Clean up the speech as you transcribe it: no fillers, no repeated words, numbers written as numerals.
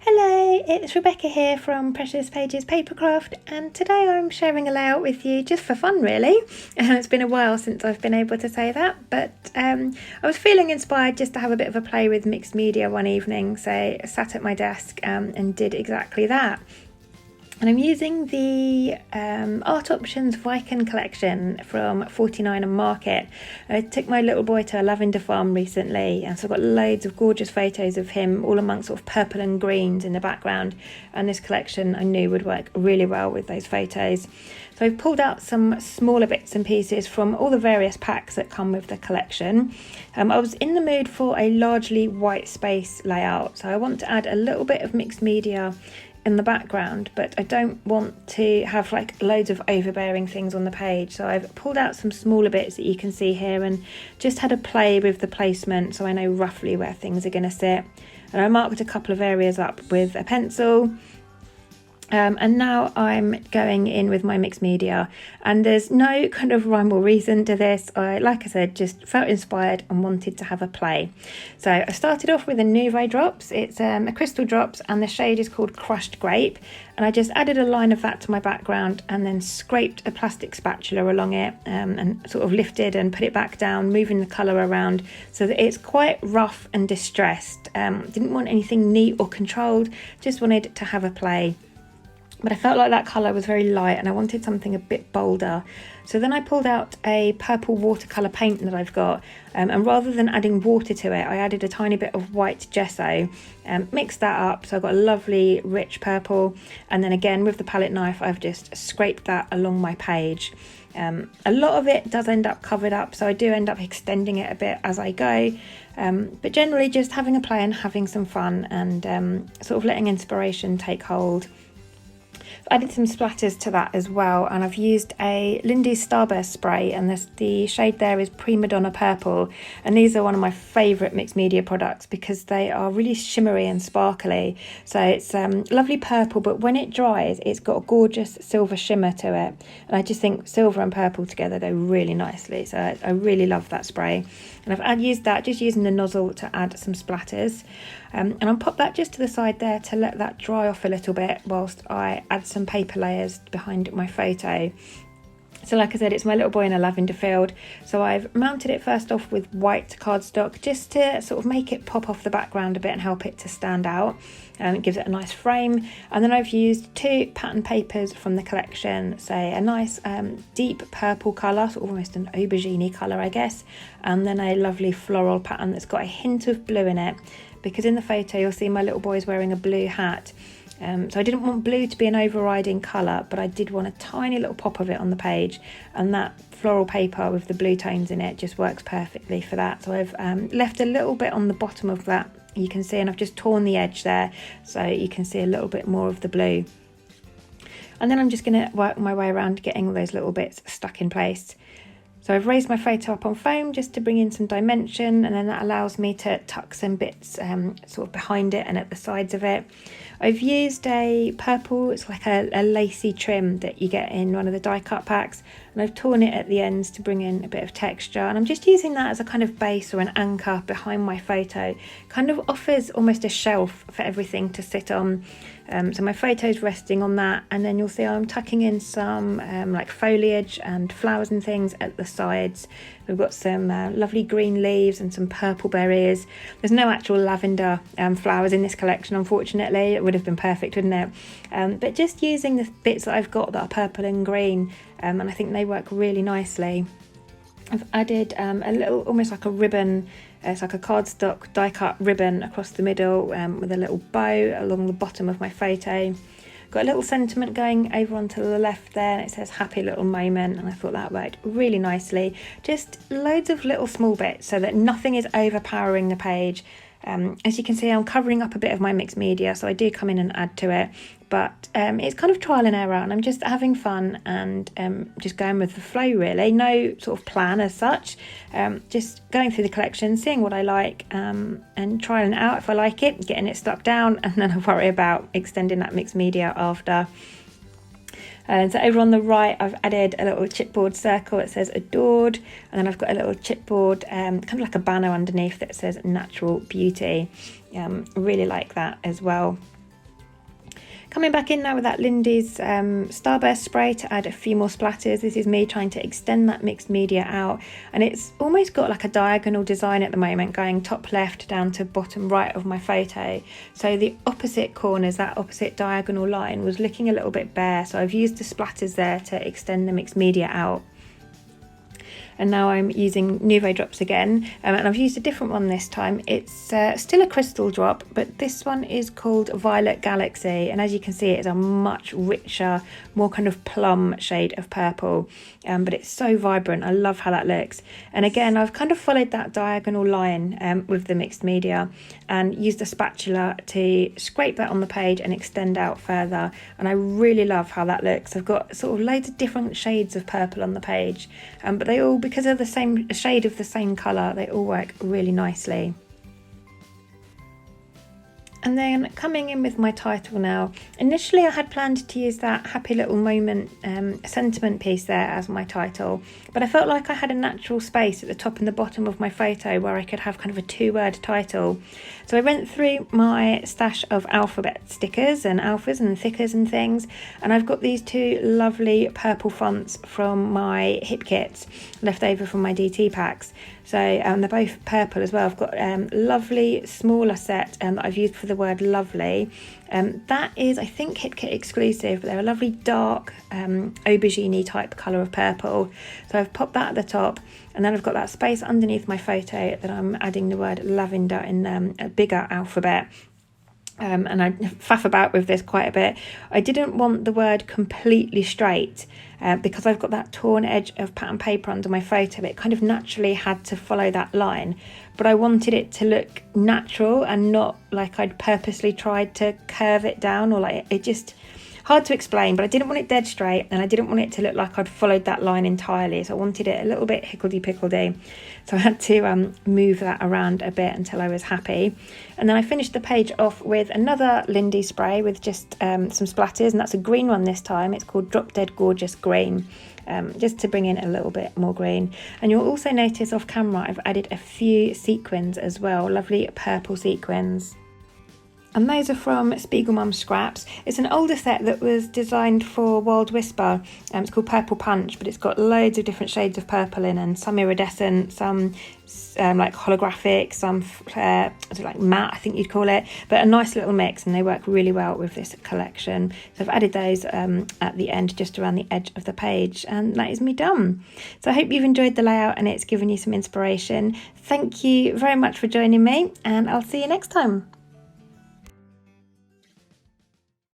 Hello, it's Rebecca here from Precious Pages Papercraft, and today I'm sharing a layout with you just for fun really. It's been a while since I've been able to say that, but I was feeling inspired just to have a bit of a play with mixed media one evening, so I sat at my desk and did exactly that. And I'm using the ARToptions Viken collection from 49 and Market. I took my little boy to a lavender farm recently, and so I've got loads of gorgeous photos of him all amongst sort of purple and greens in the background, and this collection I knew would work really well with those photos. So I've pulled out some smaller bits and pieces from all the various packs that come with the collection. I was in the mood for a largely white space layout, so I want to add a little bit of mixed media in the background, but I don't want to have like loads of overbearing things on the page, so I've pulled out some smaller bits that you can see here and just had a play with the placement so I know roughly where things are going to sit. And I marked a couple of areas up with a pencil. And now I'm going in with my mixed media, and there's no kind of rhyme or reason to this. Like I said, just felt inspired and wanted to have a play. So I started off with a Nouveau drops. It's a crystal drops, and the shade is called Crushed Grape, and I just added a line of that to my background and then scraped a plastic spatula along it and sort of lifted and put it back down, moving the colour around so that it's quite rough and distressed. Didn't want anything neat or controlled, just wanted to have a play. But I felt like that colour was very light and I wanted something a bit bolder. So then I pulled out a purple watercolour paint that I've got, and rather than adding water to it, I added a tiny bit of white gesso, mixed that up, so I've got a lovely rich purple, and then again with the palette knife I've just scraped that along my page. A lot of it does end up covered up, so I do end up extending it a bit as I go, but generally just having a play and having some fun and sort of letting inspiration take hold. I've added some splatters to that as well, and I've used a Lindy's Starburst Spray, and the shade there is Prima Donna Purple, and these are one of my favourite mixed media products because they are really shimmery and sparkly. So it's lovely purple, but when it dries it's got a gorgeous silver shimmer to it, and I just think silver and purple together go really nicely, so I really love that spray. And I've used that, just using the nozzle to add some splatters. And I'll pop that just to the side there to let that dry off a little bit whilst I add some paper layers behind my photo. So like I said, it's my little boy in a lavender field, so I've mounted it first off with white cardstock just to sort of make it pop off the background a bit and help it to stand out. It gives it a nice frame, and then I've used two pattern papers from the collection, so a nice deep purple colour, sort of almost an aubergine colour I guess, and then a lovely floral pattern that's got a hint of blue in it, because in the photo you'll see my little boy's wearing a blue hat. So I didn't want blue to be an overriding colour, but I did want a tiny little pop of it on the page, and that floral paper with the blue tones in it just works perfectly for that. So I've left a little bit on the bottom of that, you can see, and I've just torn the edge there so you can see a little bit more of the blue. And then I'm just going to work my way around getting all those little bits stuck in place. So I've raised my photo up on foam just to bring in some dimension, and then that allows me to tuck some bits sort of behind it and at the sides of it. I've used a purple, it's like a lacy trim that you get in one of the die cut packs, and I've torn it at the ends to bring in a bit of texture, and I'm just using that as a kind of base or an anchor behind my photo. Kind of offers almost a shelf for everything to sit on. So my photo's resting on that, and then you'll see I'm tucking in some like foliage and flowers and things at the sides. We've got some lovely green leaves and some purple berries. There's no actual lavender flowers in this collection, unfortunately. It would have been perfect, wouldn't it? But just using the bits that I've got that are purple and green, and I think they work really nicely. I've added a little, almost like a ribbon, it's like a cardstock die cut ribbon across the middle with a little bow along the bottom of my photo. Got a little sentiment going over onto the left there, and it says happy little moment, and I thought that worked really nicely. Just loads of little small bits so that nothing is overpowering the page. As you can see, I'm covering up a bit of my mixed media, so I do come in and add to it, but it's kind of trial and error, and I'm just having fun and just going with the flow really. No sort of plan as such, just going through the collection, seeing what I like, and trying it out if I like it, getting it stuck down, and then I'll worry about extending that mixed media after. So over on the right I've added a little chipboard circle that says adored, and then I've got a little chipboard kind of like a banner underneath that says natural beauty. Really like that as well. Coming back in now with that Lindy's Starburst Spray to add a few more splatters. This is me trying to extend that mixed media out, and it's almost got like a diagonal design at the moment, going top left down to bottom right of my photo. So the opposite corners, that opposite diagonal line, was looking a little bit bare, so I've used the splatters there to extend the mixed media out. And now I'm using Nouveau drops again, and I've used a different one this time. It's still a crystal drop, but this one is called Violet Galaxy, and as you can see, it's a much richer, more kind of plum shade of purple, but it's so vibrant. I love how that looks. And again, I've kind of followed that diagonal line with the mixed media and used a spatula to scrape that on the page and extend out further, and I really love how that looks. I've got sort of loads of different shades of purple on the page, but they all, because of the same shade of the same colour, they all work really nicely. And then coming in with my title now. Initially I had planned to use that happy little moment sentiment piece there as my title, but I felt like I had a natural space at the top and the bottom of my photo where I could have kind of a 2-word title. So I went through my stash of alphabet stickers and alphas and thickers and things, and I've got these 2 lovely purple fonts from my hip kits left over from my DT packs. So they're both purple as well. I've got a lovely smaller set that I've used for the word lovely. That is, I think, hip kit exclusive, but they're a lovely dark aubergine type colour of purple. So I've popped that at the top, and then I've got that space underneath my photo that I'm adding the word lavender in a bigger alphabet. And I faff about with this quite a bit. I didn't want the word completely straight because I've got that torn edge of pattern paper under my photo. It kind of naturally had to follow that line, but I wanted it to look natural and not like I'd purposely tried to curve it down, or like it just hard to explain. But I didn't want it dead straight, and I didn't want it to look like I'd followed that line entirely, so I wanted it a little bit hickledy-pickledy. So I had to move that around a bit until I was happy. And then I finished the page off with another Lindy spray with just some splatters, and that's a green one this time. It's called Drop Dead Gorgeous Green, just to bring in a little bit more green. And you'll also notice off camera I've added a few sequins as well, lovely purple sequins. And those are from Spiegelmom Scraps. It's an older set that was designed for Wild Whisper. It's called Purple Punch, but it's got loads of different shades of purple in, and some iridescent, some like holographic, some like matte, I think you'd call it, but a nice little mix, and they work really well with this collection. So I've added those at the end, just around the edge of the page, and that is me done. So I hope you've enjoyed the layout and it's given you some inspiration. Thank you very much for joining me, and I'll see you next time.